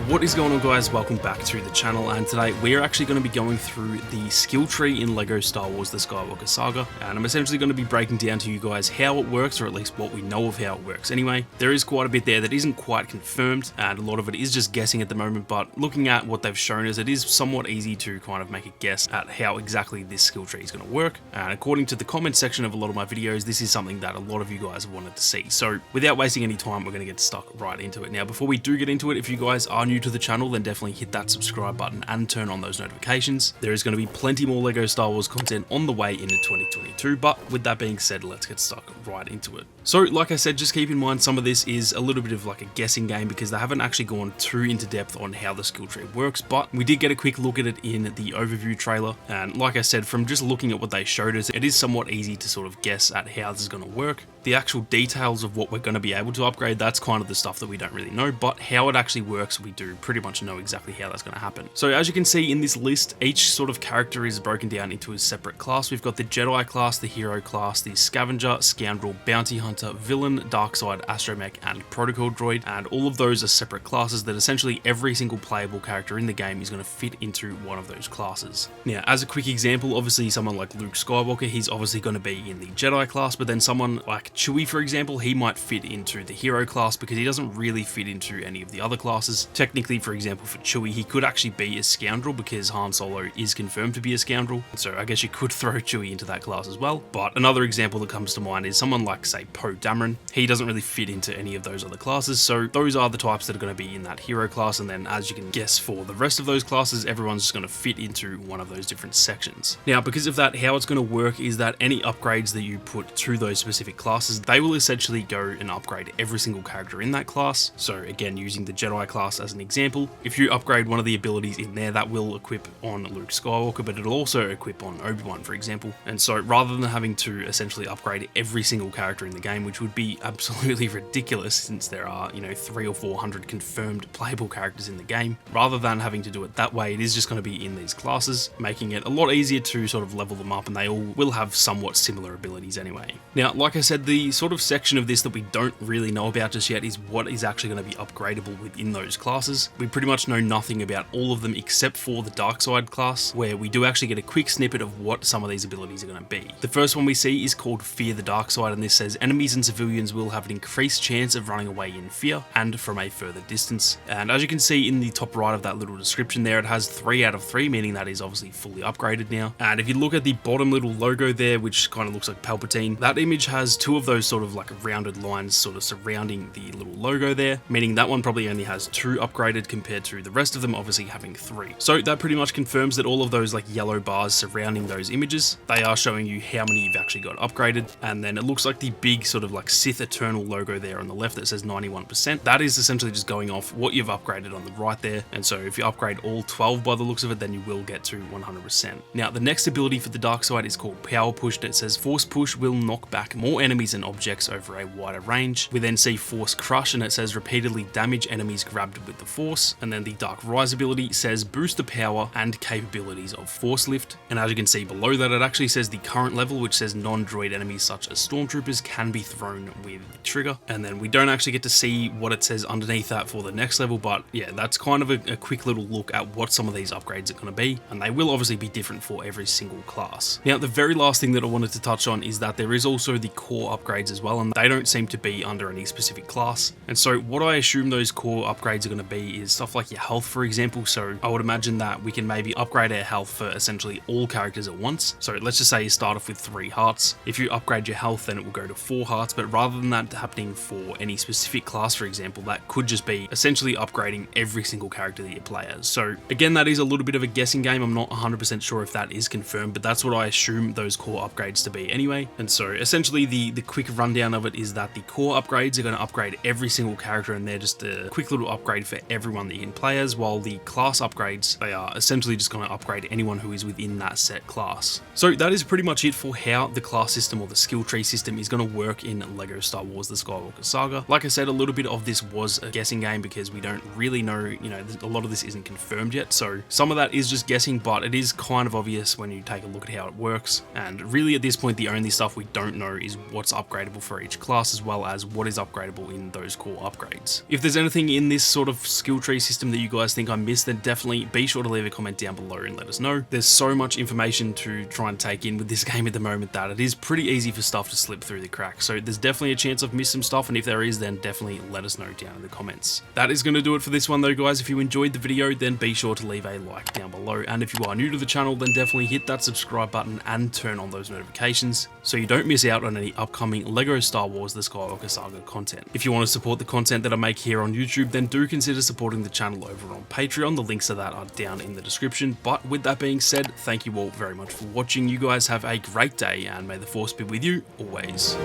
What is going on, guys? Welcome back to the channel, and today we are actually going to be going through the skill tree in LEGO Star Wars The Skywalker Saga, and I'm essentially going to be breaking down to you guys how it works, or at least what we know of how it works anyway. There is quite a bit there that isn't quite confirmed, and a lot of it is just guessing at the moment, but looking at what they've shown us, it is somewhat easy to kind of make a guess at how exactly this skill tree is going to work, and according to the comment section of a lot of my videos, this is something that a lot of you guys have wanted to see. So without wasting any time, we're going to get stuck right into it. Now, before we do get into it, if you guys are new to the channel, then definitely hit that subscribe button and turn on those notifications. There is going to be plenty more LEGO Star Wars content on the way into 2022, but with that being said, let's get stuck right into it. So like I said, just keep in mind some of this is a little bit of like a guessing game because they haven't actually gone too into depth on how the skill tree works, but we did get a quick look at it in the overview trailer, and like I said, from just looking at what they showed us, it is somewhat easy to sort of guess at how this is going to work. The actual details of what we're going to be able to upgrade, that's kind of the stuff that we don't really know, but how it actually works, we do pretty much know exactly how that's going to happen. So as you can see in this list, each sort of character is broken down into a separate class. We've got the Jedi class, the Hero class, the Scavenger, Scoundrel, Bounty Hunter, Villain, Darkside, Astromech, and Protocol Droid, and all of those are separate classes that essentially every single playable character in the game is going to fit into one of those classes. Now, as a quick example, obviously someone like Luke Skywalker, he's obviously going to be in the Jedi class, but then someone like Chewie, for example, he might fit into the Hero class because he doesn't really fit into any of the other classes. Technically, for example, for Chewie, he could actually be a Scoundrel because Han Solo is confirmed to be a Scoundrel, so I guess you could throw Chewie into that class as well. But another example that comes to mind is someone like, say, Poe Dameron. He doesn't really fit into any of those other classes, so those are the types that are going to be in that Hero class, and then as you can guess for the rest of those classes, everyone's just going to fit into one of those different sections. Now, because of that, how it's going to work is that any upgrades that you put to those specific classes, they will essentially go and upgrade every single character in that class. So again, using the Jedi class as an example, if you upgrade one of the abilities in there, that will equip on Luke Skywalker, but it'll also equip on Obi-Wan, for example. And so rather than having to essentially upgrade every single character in the game, which would be absolutely ridiculous since there are, 300 or 400 confirmed playable characters in the game, rather than having to do it that way, it is just going to be in these classes, making it a lot easier to sort of level them up, and they all will have somewhat similar abilities anyway. Now, like I said, the sort of section of this that we don't really know about just yet is what is actually going to be upgradable within those classes. We pretty much know nothing about all of them except for the Darkside class, where we do actually get a quick snippet of what some of these abilities are going to be. The first one we see is called Fear the Darkside, and this says enemies and civilians will have an increased chance of running away in fear and from a further distance. And as you can see in the top right of that little description there, it has 3 out of 3, meaning that is obviously fully upgraded now. And if you look at the bottom little logo there, which kind of looks like Palpatine, that image has 2 of those sort of like rounded lines sort of surrounding the little logo there, meaning that one probably only has 2 upgraded compared to the rest of them obviously having 3. So that pretty much confirms that all of those like yellow bars surrounding those images, they are showing you how many you've actually got upgraded. And then it looks like the big sort of like Sith Eternal logo there on the left that says 91%. That is essentially just going off what you've upgraded on the right there. And so if you upgrade all 12 by the looks of it, then you will get to 100%. Now, the next ability for the Darkside is called Power Push, and it says Force Push will knock back more enemies and objects over a wider range. We then see Force Crush, and it says repeatedly damage enemies grabbed with the Force. And then the Dark Rise ability says boost the power and capabilities of Force Lift. And as you can see below that, it actually says the current level, which says non-droid enemies such as Stormtroopers can be thrown with the trigger. And then we don't actually get to see what it says underneath that for the next level, but yeah, that's kind of a quick little look at what some of these upgrades are going to be, and they will obviously be different for every single class. Now, the very last thing that I wanted to touch on is that there is also the core upgrades as well, and they don't seem to be under any specific class. And so what I assume those core upgrades are going to be is stuff like your health, for example. So I would imagine that we can maybe upgrade our health for essentially all characters at once. So let's just say you start off with 3 hearts. If you upgrade your health, then it will go to 4 hearts, but rather than that happening for any specific class, for example, that could just be essentially upgrading every single character that you play as. So again, that is a little bit of a guessing game. I'm not 100% sure if that is confirmed, but that's what I assume those core upgrades to be anyway. And so essentially the quick rundown of it is that the core upgrades are going to upgrade every single character, and they're just a quick little upgrade for everyone that you can play as, while the class upgrades, they are essentially just going to upgrade anyone who is within that set class. So that is pretty much it for how the class system or the skill tree system is going to work in LEGO Star Wars The Skywalker Saga. Like I said, a little bit of this was a guessing game because we don't really know, a lot of this isn't confirmed yet, so some of that is just guessing, but it is kind of obvious when you take a look at how it works. And really at this point, the only stuff we don't know is what's upgradable for each class, as well as what is upgradable in those core upgrades. If there's anything in this sort of skill tree system that you guys think I missed, then definitely be sure to leave a comment down below and let us know. There's so much information to try and take in with this game at the moment that it is pretty easy for stuff to slip through the cracks. So there's definitely a chance I've missed some stuff, and if there is, then definitely let us know down in the comments. That is going to do it for this one though, guys. If you enjoyed the video, then be sure to leave a like down below, and if you are new to the channel, then definitely hit that subscribe button and turn on those notifications so you don't miss out on any upcoming LEGO Star Wars The Skywalker Saga content. If you want to support the content that I make here on YouTube, then do consider supporting the channel over on Patreon. The links to that are down in the description. But with that being said, thank you all very much for watching. You guys have a great day, and may the Force be with you always.